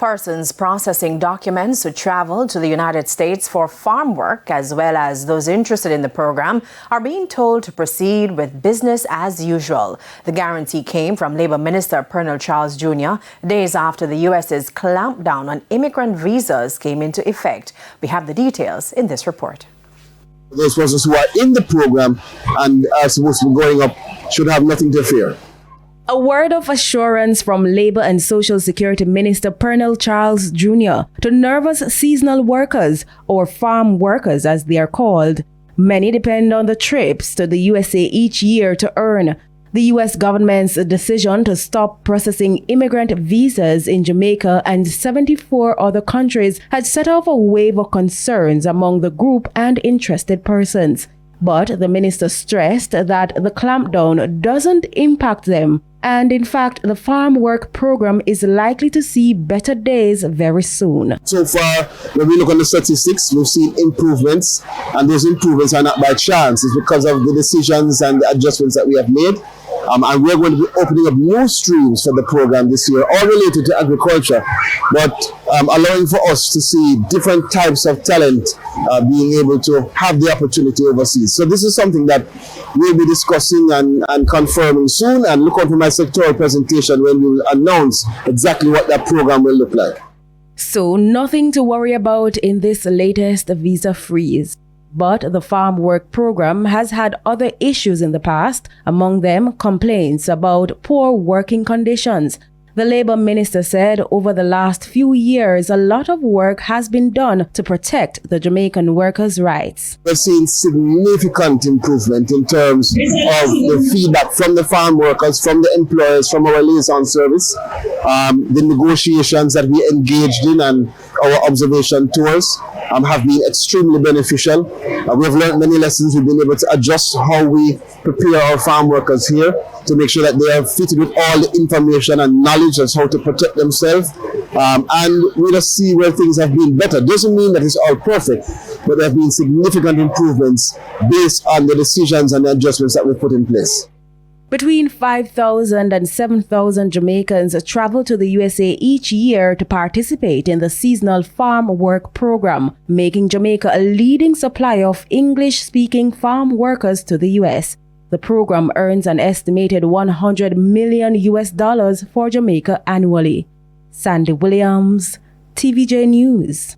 Persons processing documents who travel to the United States for farm work, as well as those interested in the program, are being told to proceed with business as usual. The guarantee came from Labour Minister Pernell Charles Jr. days after the US's clampdown on immigrant visas came into effect. We have the details in this report. Those persons who are in the program and are supposed to be going up should have nothing to fear. A word of assurance from Labour and Social Security Minister Pernell Charles Jr. to nervous seasonal workers, or farm workers as they are called. Many depend on the trips to the USA each year to earn. The U.S. government's decision to stop processing immigrant visas in Jamaica and 74 other countries had set off a wave of concerns among the group and interested persons. But the minister stressed that the clampdown doesn't impact them, and in fact, the farm work program is likely to see better days very soon. So far, when we look at the statistics, we've seen improvements, and those improvements are not by chance. It's because of the decisions and the adjustments that we have made. And we're going to be opening up new streams for the program this year, all related to agriculture, but allowing for us to see different types of talent being able to have the opportunity overseas. So this is something that we'll be discussing and confirming soon, and look out for my sectoral presentation when we will announce exactly what that program will look like. So nothing to worry about in this latest visa freeze. But the farm work program has had other issues in the past, among them complaints about poor working conditions. The Labour Minister said over the last few years, a lot of work has been done to protect the Jamaican workers' rights. We've seen significant improvement in terms of the feedback from the farm workers, from the employers, from our liaison service, the negotiations that we engaged in and our observation tours have been extremely beneficial. We've learned many lessons. We've been able to adjust how we prepare our farm workers here to make sure that they are fitted with all the information and knowledge as how to protect themselves. And we just see where things have been better. Doesn't mean that it's all perfect, but there have been significant improvements based on the decisions and the adjustments that we've put in place. Between 5,000 and 7,000 Jamaicans travel to the USA each year to participate in the seasonal farm work program, making Jamaica a leading supplier of English-speaking farm workers to the US. The program earns an estimated $100 million for Jamaica annually. Sandy Williams, TVJ News.